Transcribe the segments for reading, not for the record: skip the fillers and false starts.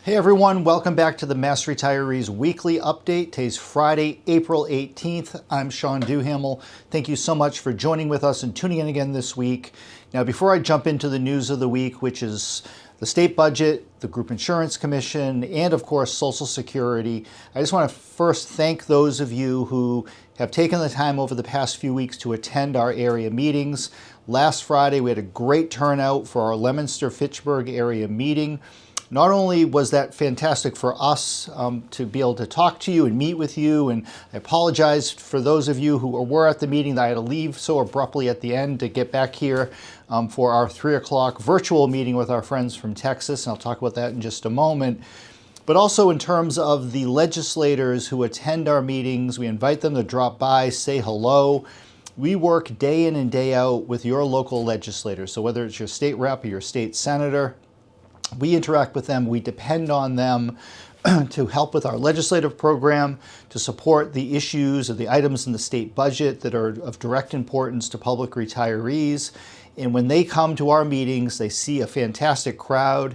Hey everyone, welcome back to the Mass Retirees Weekly Update. Today's Friday, April 18th. I'm Sean Duhamel. Thank you so much for joining with us and tuning in again this week. Now, before I jump into the news of the week, which is the state budget, the Group Insurance Commission, and of course, Social Security, I just want to first thank those of you who have taken the time over the past few weeks to attend our area meetings. Last Friday, we had a great turnout for our Leominster-Fitchburg area meeting. Not only was that fantastic for us to be able to talk to you and meet with you, and I apologize for those of you who were at the meeting that I had to leave so abruptly at the end to get back here for our 3 o'clock virtual meeting with our friends from Texas, and I'll talk about that in just a moment. But also in terms of the legislators who attend our meetings, we invite them to drop by, say hello. We work day in and day out with your local legislators, so whether it's your state rep or your state senator, we interact with them, we depend on them to help with our legislative program, to support the issues or the items in the state budget that are of direct importance to public retirees. And when they come to our meetings, they see a fantastic crowd.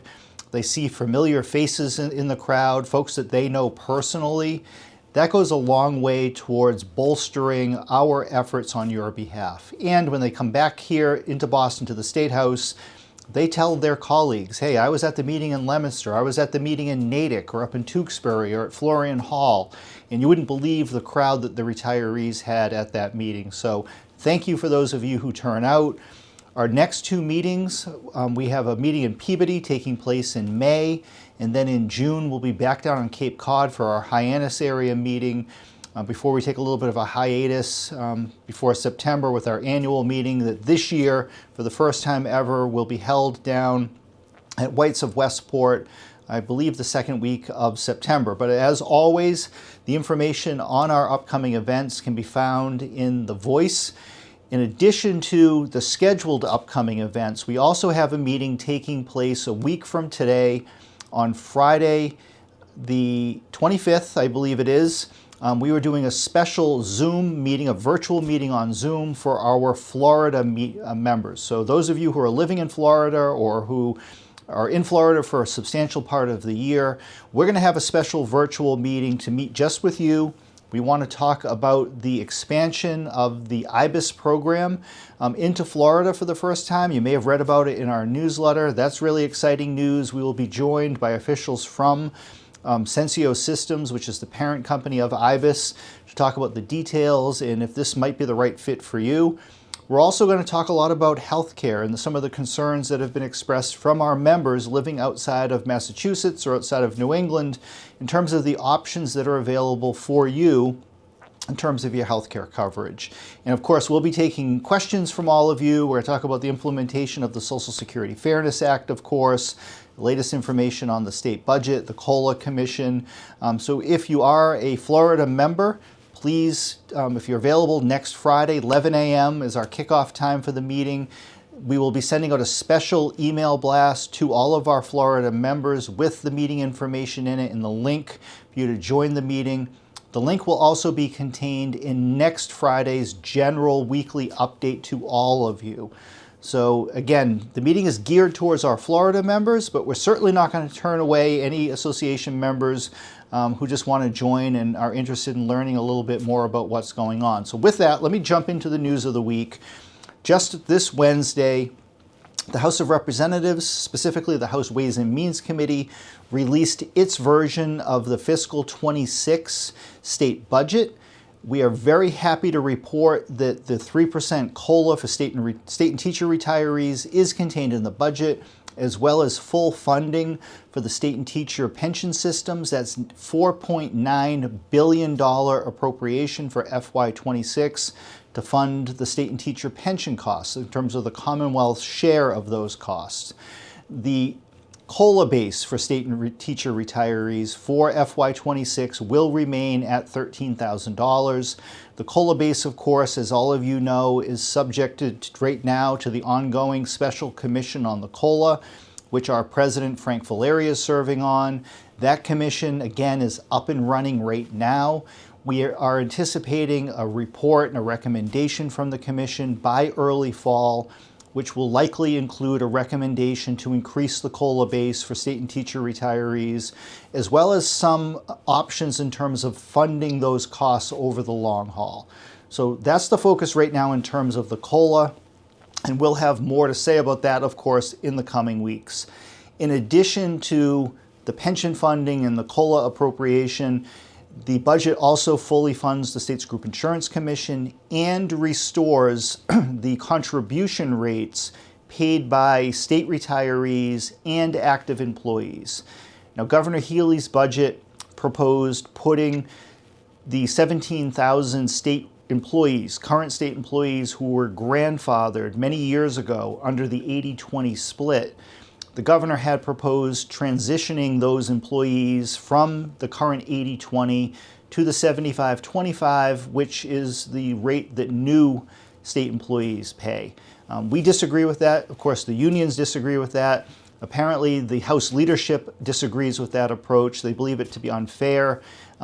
They see familiar faces in the crowd, folks that they know personally. That goes a long way towards bolstering our efforts on your behalf. And when they come back here into Boston to the State House, they tell their colleagues, hey, I was at the meeting in Leominster, I was at the meeting in Natick, or up in Tewksbury, or at Florian Hall, and you wouldn't believe the crowd that the retirees had at that meeting. So thank you for those of you who turn out. Our next two meetings, we have a meeting in Peabody taking place in May, and then in June we'll be back down on Cape Cod for our Hyannis area meeting, before we take a little bit of a hiatus before September with our annual meeting that this year, for the first time ever, will be held down at White's of Westport, I believe the second week of September. But as always, the information on our upcoming events can be found in The Voice. In addition to the scheduled upcoming events, we also have a meeting taking place a week from today on Friday, the 25th, I believe it is. We were doing a special Zoom meeting, a virtual meeting on Zoom for our Florida members. So those of you who are living in Florida or who are in Florida for a substantial part of the year, we're going to have a special virtual meeting to meet just with you. We want to talk about the expansion of the IBIS program into Florida for the first time. You may have read about it in our newsletter. That's really exciting news. We will be joined by officials from Sensio Systems, which is the parent company of IBIS, to talk about the details and if this might be the right fit for you. We're also going to talk a lot about healthcare and some of the concerns that have been expressed from our members living outside of Massachusetts or outside of New England in terms of the options that are available for you in terms of your healthcare coverage. And of course, we'll be taking questions from all of you. We're going to talk about the implementation of the Social Security Fairness Act, of course, the latest information on the state budget, the COLA Commission. So if you are a Florida member, please, if you're available next Friday, 11 a.m. is our kickoff time for the meeting. We will be sending out a special email blast to all of our Florida members with the meeting information in it and the link for you to join the meeting. The link will also be contained in next Friday's general weekly update to all of you. So again, the meeting is geared towards our Florida members, but we're certainly not going to turn away any association members who just want to join and are interested in learning a little bit more about what's going on. So with that, let me jump into the news of the week. Just this Wednesday, the House of Representatives, specifically the House Ways and Means Committee, released its version of the fiscal 26 state budget. We are very happy to report that the 3% COLA for state and teacher retirees is contained in the budget, as well as full funding for the state and teacher pension systems. That's $4.9 billion appropriation for FY26 to fund the state and teacher pension costs in terms of the Commonwealth's share of those costs. The COLA base for state and teacher retirees for FY26 will remain at $13,000. The COLA base, of course, as all of you know, is subjected right now to the ongoing Special Commission on the COLA, which our President Frank Valeria is serving on. That commission, again, is up and running right now. We are anticipating a report and a recommendation from the commission by early fall. which will likely include a recommendation to increase the COLA base for state and teacher retirees, as well as some options in terms of funding those costs over the long haul. So that's the focus right now in terms of the COLA, and we'll have more to say about that, of course, in the coming weeks. In addition to the pension funding and the COLA appropriation, the budget also fully funds the state's Group Insurance Commission and restores the contribution rates paid by state retirees and active employees. Now, Governor Healey's budget proposed putting the 17,000 state employees, current state employees who were grandfathered many years ago under the 80-20 split. The governor had proposed transitioning those employees from the current 80-20 to the 75-25, which is the rate that new state employees pay. We disagree with that. Of course, the unions disagree with that. Apparently, the House leadership disagrees with that approach. They believe it to be unfair.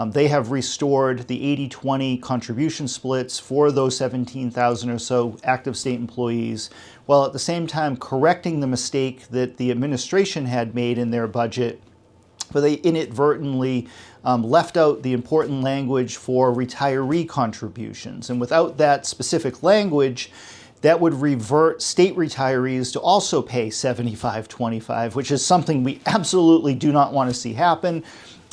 They have restored the 80-20 contribution splits for those 17,000 or so active state employees, while at the same time correcting the mistake that the administration had made in their budget, where they inadvertently left out the important language for retiree contributions. And without that specific language, that would revert state retirees to also pay 75-25, which is something we absolutely do not want to see happen.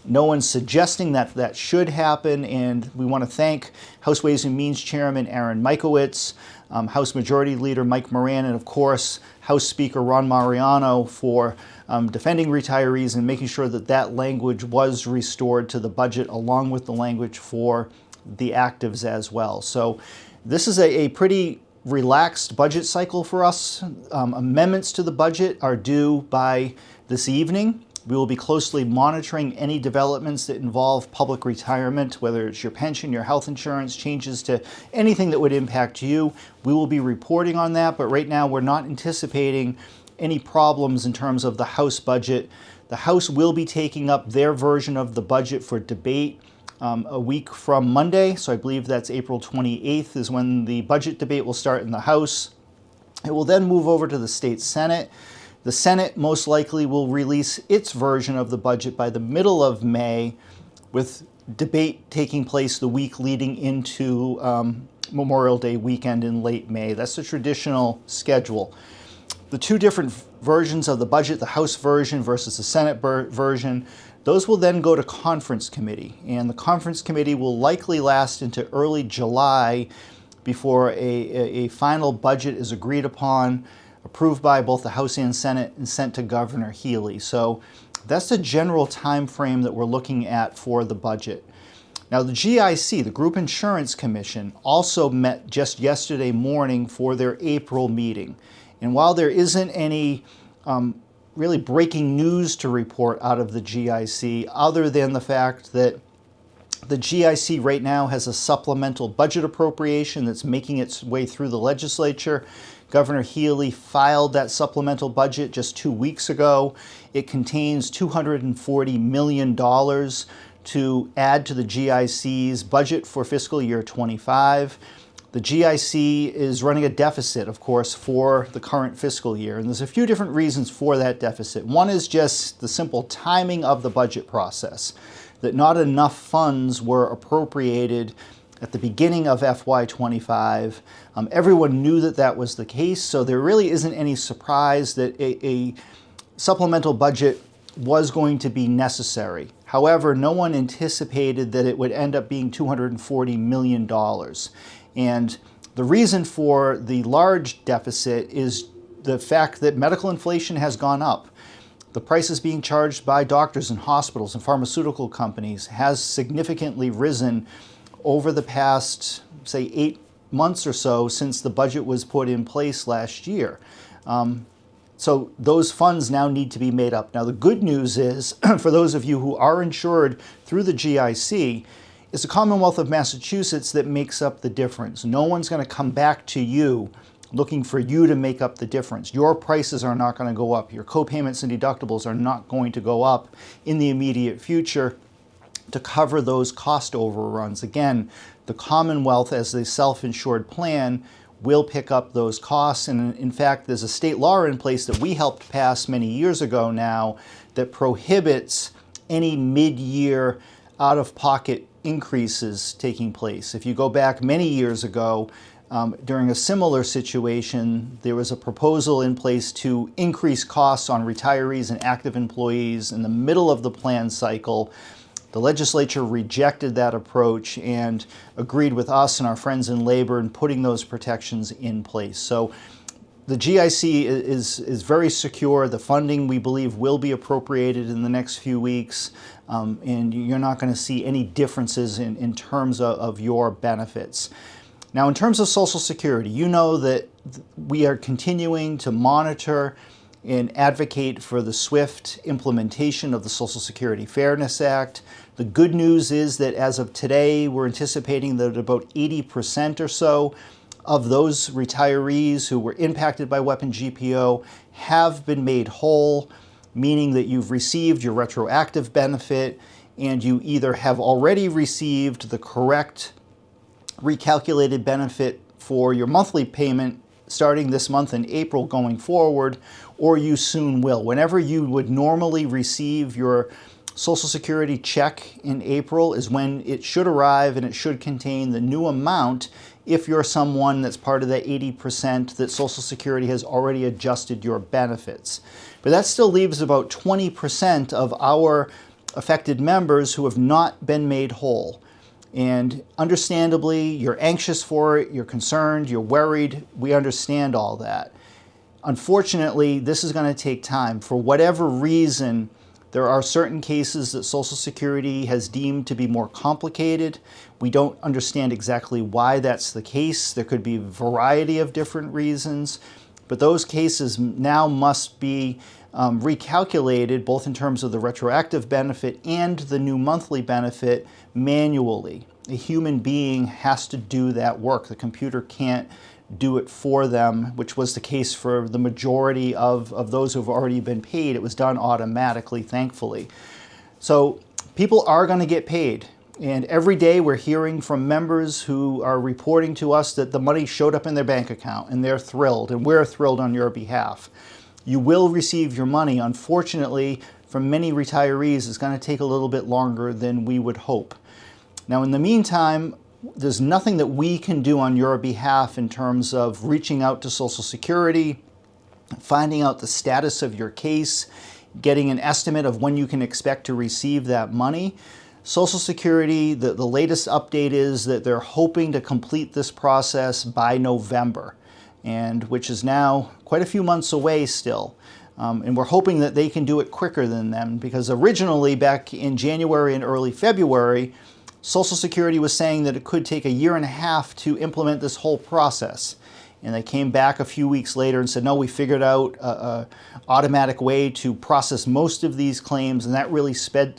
No one's suggesting that that should happen, and we want to thank House Ways and Means Chairman Aaron Mikowitz, House Majority Leader Mike Moran, and of course House Speaker Ron Mariano for defending retirees and making sure that that language was restored to the budget, along with the language for the actives as well. So this is a pretty relaxed budget cycle for us. Amendments to the budget are due by this evening. We will be closely monitoring any developments that involve public retirement, whether it's your pension, your health insurance, changes to anything that would impact you. We will be reporting on that, but right now we're not anticipating any problems in terms of the House budget. The House will be taking up their version of the budget for debate a week from Monday, so I believe that's April 28th is when the budget debate will start in the House. It will then move over to the state Senate. The Senate most likely will release its version of the budget by the middle of May, with debate taking place the week leading into Memorial Day weekend in late May. That's the traditional schedule. The two different versions of the budget, the House version versus the Senate version, those will then go to conference committee, and the conference committee will likely last into early July before a final budget is agreed upon, approved by both the House and Senate, and sent to Governor Healey. So that's the general time frame that we're looking at for the budget. Now, the GIC, the Group Insurance Commission, also met just yesterday morning for their April meeting. And while there isn't any really breaking news to report out of the GIC, other than the fact that the GIC right now has a supplemental budget appropriation that's making its way through the legislature. Governor Healey filed that supplemental budget just 2 weeks ago. It contains $240 million to add to the GIC's budget for fiscal year 25. The GIC is running a deficit, of course, for the current fiscal year, and there's a few different reasons for that deficit. One is just the simple timing of the budget process, that not enough funds were appropriated at the beginning of FY25. Everyone knew that that was the case, so there really isn't any surprise that a supplemental budget was going to be necessary. However, no one anticipated that it would end up being $240 million. And the reason for the large deficit is the fact that medical inflation has gone up. The prices being charged by doctors and hospitals and pharmaceutical companies has significantly risen over the past, say, 8 months or so since the budget was put in place last year. So those funds now need to be made up. Now, the good news is, for those of you who are insured through the GIC, it's the Commonwealth of Massachusetts that makes up the difference. No one's going to come back to you looking for you to make up the difference. Your prices are not going to go up. Your co-payments and deductibles are not going to go up in the immediate future to cover those cost overruns. Again, the Commonwealth, as the self-insured plan, will pick up those costs. And in fact, there's a state law in place that we helped pass many years ago now that prohibits any mid-year out-of-pocket increases taking place. If you go back many years ago, during a similar situation, there was a proposal in place to increase costs on retirees and active employees in the middle of the plan cycle. The legislature rejected that approach and agreed with us and our friends in labor in putting those protections in place. So the GIC is very secure. The funding, we believe, will be appropriated in the next few weeks, and you're not going to see any differences in terms of your benefits. Now, in terms of Social Security, you know that we are continuing to monitor and advocate for the swift implementation of the Social Security Fairness Act. The good news is that as of today, we're anticipating that about 80% or so of those retirees who were impacted by weapon GPO have been made whole, meaning that you've received your retroactive benefit and you either have already received the correct recalculated benefit for your monthly payment starting this month in April going forward, or you soon will. Whenever you would normally receive your Social Security check in April is when it should arrive, and it should contain the new amount if you're someone that's part of that 80% that Social Security has already adjusted your benefits. But that still leaves about 20% of our affected members who have not been made whole. And understandably, you're anxious for it, you're concerned, you're worried. We understand all that. Unfortunately, this is going to take time. For whatever reason, there are certain cases that Social Security has deemed to be more complicated. We don't understand exactly why that's the case. There could be a variety of different reasons, but those cases now must be recalculated, both in terms of the retroactive benefit and the new monthly benefit, manually. A human being has to do that work. The computer can't do it for them, which was the case for the majority of those who've already been paid. It was done automatically, thankfully. So people are going to get paid. And every day we're hearing from members who are reporting to us that the money showed up in their bank account and they're thrilled, and we're thrilled on your behalf. You will receive your money. Unfortunately, for many retirees, it's going to take a little bit longer than we would hope. Now, in the meantime, there's nothing that we can do on your behalf in terms of reaching out to Social Security, finding out the status of your case, getting an estimate of when you can expect to receive that money. Social Security, the latest update is that they're hoping to complete this process by November, and which is now quite a few months away still. And we're hoping that they can do it quicker than them, because originally back in January and early February, Social Security was saying that it could take 1.5 years to implement this whole process. And they came back a few weeks later and said, no, we figured out an automatic way to process most of these claims, and that really sped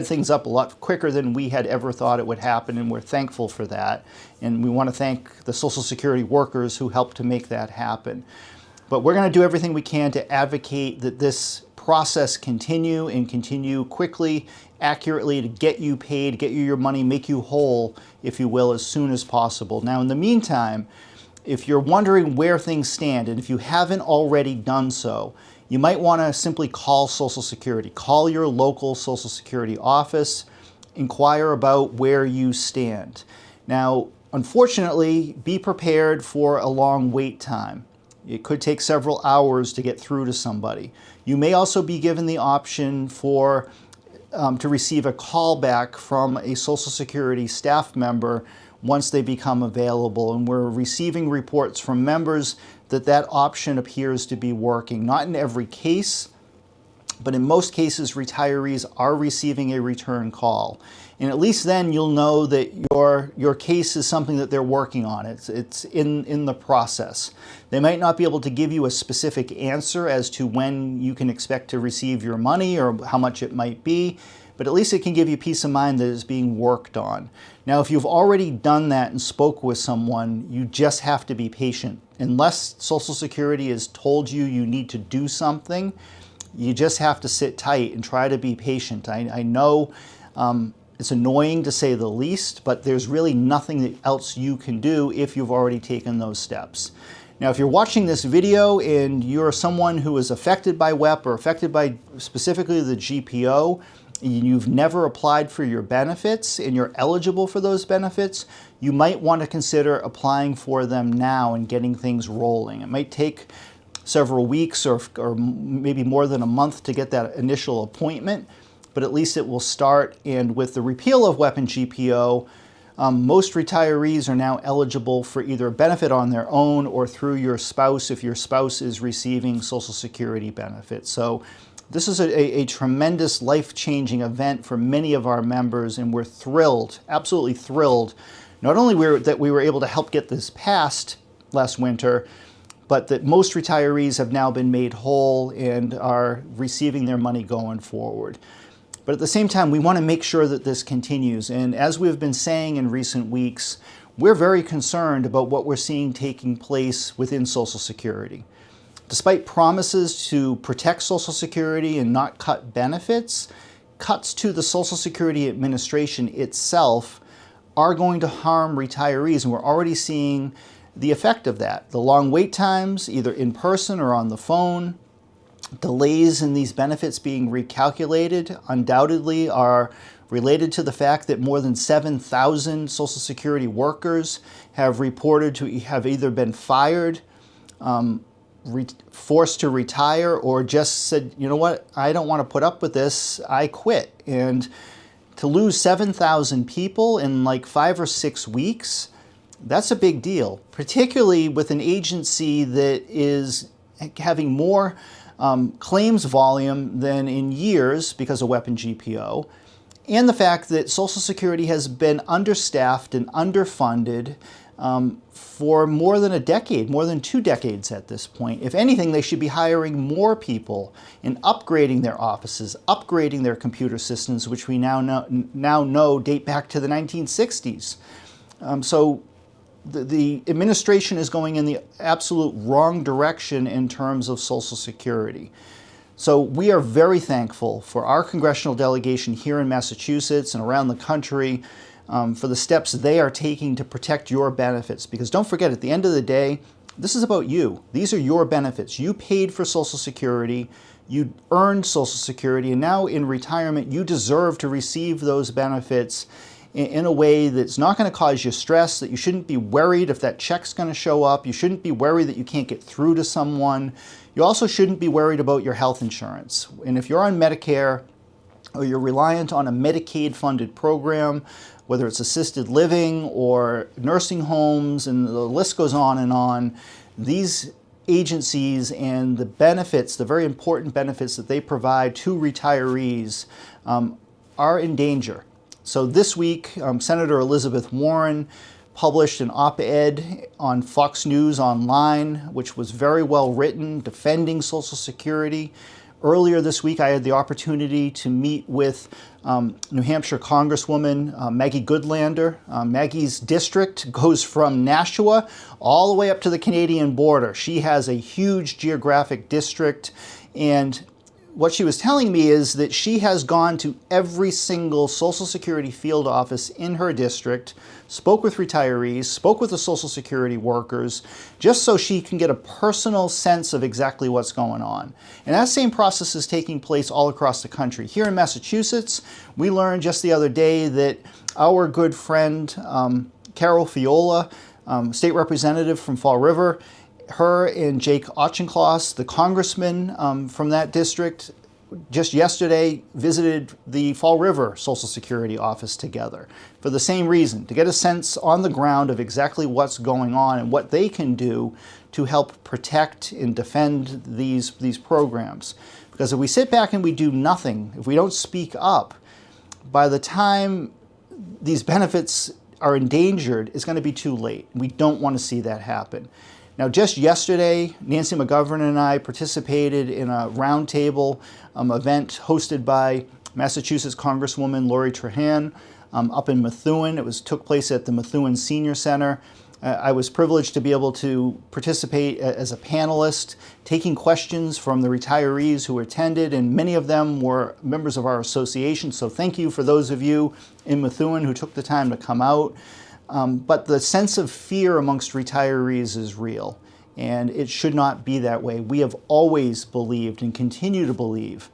things up a lot quicker than we had ever thought it would happen, and we're thankful for that. And we want to thank the Social Security workers who helped to make that happen. But we're going to do everything we can to advocate that this process continue quickly, accurately, to get you paid, get you your money, make you whole, if you will, as soon as possible. Now, in the meantime, if you're wondering where things stand, and if you haven't already done so, you might want to simply call Social Security. Call your local Social Security office, inquire about where you stand. Now, unfortunately, be prepared for a long wait time. It could take several hours to get through to somebody. You may also be given the option to receive a call back from a Social Security staff member once they become available. And we're receiving reports from members that that option appears to be working. Not in every case, but in most cases, retirees are receiving a return call. And at least then you'll know that your case is something that they're working on. It's in the process. They might not be able to give you a specific answer as to when you can expect to receive your money or how much it might be, but at least it can give you peace of mind that it's being worked on. Now, if you've already done that and spoke with someone, you just have to be patient. Unless Social Security has told you you need to do something, you just have to sit tight and try to be patient. I know It's annoying to say the least, but there's really nothing else you can do if you've already taken those steps. Now, if you're watching this video and you're someone who is affected by WEP or affected by specifically the GPO, and you've never applied for your benefits and you're eligible for those benefits, you might want to consider applying for them now and getting things rolling. It might take several weeks or maybe more than a month to get that initial appointment, but at least it will start. And with the repeal of WEP and GPO, most retirees are now eligible for either a benefit on their own or through your spouse if your spouse is receiving Social Security benefits. So this is a tremendous life-changing event for many of our members, and we're thrilled, absolutely thrilled, not only that we were able to help get this passed last winter, but that most retirees have now been made whole and are receiving their money going forward. But at the same time, we want to make sure that this continues. And as we've been saying in recent weeks, we're very concerned about what we're seeing taking place within Social Security. Despite promises to protect Social Security and not cut benefits, cuts to the Social Security Administration itself are going to harm retirees, and we're already seeing the effect of that. The long wait times, either in person or on the phone, delays in these benefits being recalculated undoubtedly are related to the fact that more than 7,000 Social Security workers have reported to have either been fired, forced to retire, or just said, you know what, I don't want to put up with this, I quit. And to lose 7,000 people in like 5 or 6 weeks, that's a big deal, particularly with an agency that is having more claims volume than in years because of WEP and GPO, and the fact that Social Security has been understaffed and underfunded for more than a decade, more than 2 decades at this point. If anything, they should be hiring more people and upgrading their offices, upgrading their computer systems, which we now know date back to the 1960s. So the administration is going in the absolute wrong direction in terms of Social Security. So we are very thankful for our congressional delegation here in Massachusetts and around the country for the steps they are taking to protect your benefits. Because don't forget, at the end of the day, this is about you. These are your benefits. You paid for Social Security, you earned Social Security, and now in retirement, you deserve to receive those benefits in a way that's not going to cause you stress, that you shouldn't be worried if that check's going to show up. You shouldn't be worried that you can't get through to someone. You also shouldn't be worried about your health insurance. And if you're on Medicare or you're reliant on a Medicaid-funded program, whether it's assisted living or nursing homes, and the list goes on, these agencies and the benefits, the very important benefits that they provide to retirees are in danger. So this week, Senator Elizabeth Warren published an op-ed on Fox News Online, which was very well written, defending Social Security. Earlier this week, I had the opportunity to meet with New Hampshire Congresswoman Maggie Goodlander. Maggie's district goes from Nashua all the way up to the Canadian border. She has a huge geographic district, and what she was telling me is that she has gone to every single Social Security field office in her district, spoke with retirees, spoke with the Social Security workers, just so she can get a personal sense of exactly what's going on. And that same process is taking place all across the country. Here in Massachusetts, we learned just the other day that our good friend Carol Fiola, state representative from Fall River, her and Jake Auchincloss, the congressman from that district, just yesterday visited the Fall River Social Security office together for the same reason, to get a sense on the ground of exactly what's going on and what they can do to help protect and defend these programs. Because if we sit back and we do nothing, if we don't speak up, by the time these benefits are endangered, it's going to be too late. We don't want to see that happen. Now, just yesterday, Nancy McGovern and I participated in a roundtable event hosted by Massachusetts Congresswoman Lori Trahan up in Methuen. It took place at the Methuen Senior Center. I was privileged to be able to participate as a panelist, taking questions from the retirees who attended, and many of them were members of our association. So thank you for those of you in Methuen who took the time to come out. But the sense of fear amongst retirees is real, and it should not be that way. We have always believed and continue to believe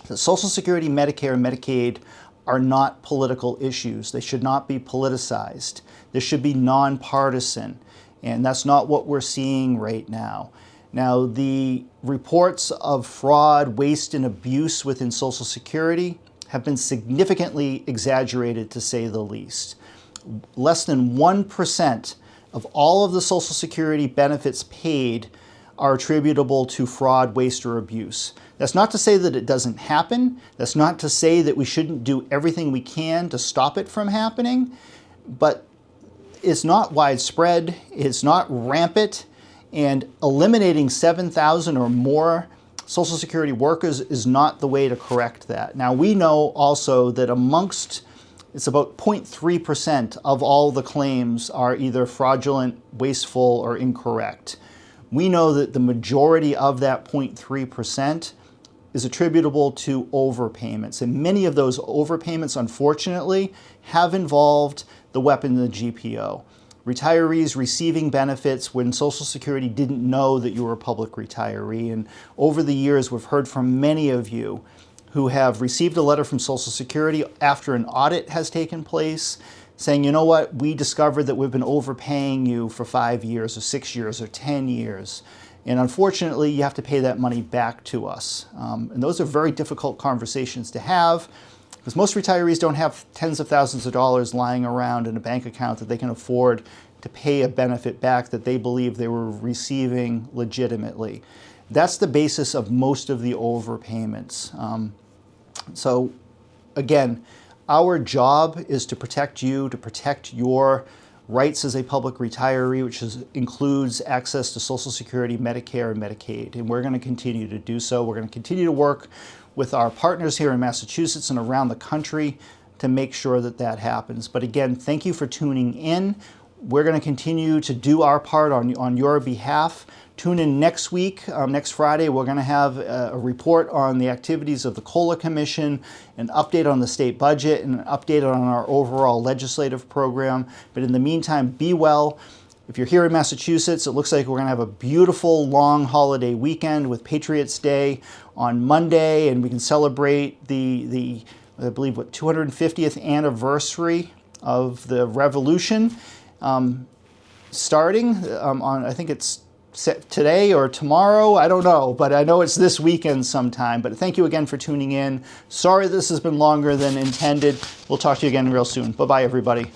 that Social Security, Medicare, and Medicaid are not political issues. They should not be politicized. This should be nonpartisan, and that's not what we're seeing right now. Now, the reports of fraud, waste, and abuse within Social Security have been significantly exaggerated, to say the least. Less than 1% of all of the Social Security benefits paid are attributable to fraud, waste, or abuse. That's not to say that it doesn't happen. That's not to say that we shouldn't do everything we can to stop it from happening, but it's not widespread, it's not rampant, and eliminating 7,000 or more Social Security workers is not the way to correct that. Now, we know also that it's about 0.3% of all the claims are either fraudulent, wasteful, or incorrect. We know that the majority of that 0.3% is attributable to overpayments, and many of those overpayments, unfortunately, have involved the weapon, the GPO. Retirees receiving benefits when Social Security didn't know that you were a public retiree. And over the years, we've heard from many of you who have received a letter from Social Security after an audit has taken place saying, you know what, we discovered that we've been overpaying you for 5 years or 6 years or 10 years. And unfortunately, you have to pay that money back to us. And those are very difficult conversations to have, because most retirees don't have tens of thousands of dollars lying around in a bank account that they can afford to pay a benefit back that they believe they were receiving legitimately. That's the basis of most of the overpayments. So again, our job is to protect you, to protect your rights as a public retiree, which includes access to Social Security, Medicare, and Medicaid. And we're going to continue to do so. We're going to continue to work with our partners here in Massachusetts and around the country to make sure that that happens. But again, thank you for tuning in. We're going to continue to do our part on your behalf. Tune in next week, next Friday. We're going to have a report on the activities of the COLA Commission, an update on the state budget, and an update on our overall legislative program. But in the meantime, be well. If you're here in Massachusetts, it looks like we're going to have a beautiful long holiday weekend with Patriots Day on Monday, and we can celebrate the I believe, 250th anniversary of the Revolution, starting on, I think it's today or tomorrow, I don't know, but I know it's this weekend sometime. But thank you again for tuning in. Sorry this has been longer than intended. We'll talk to you again real soon. Bye-bye, everybody.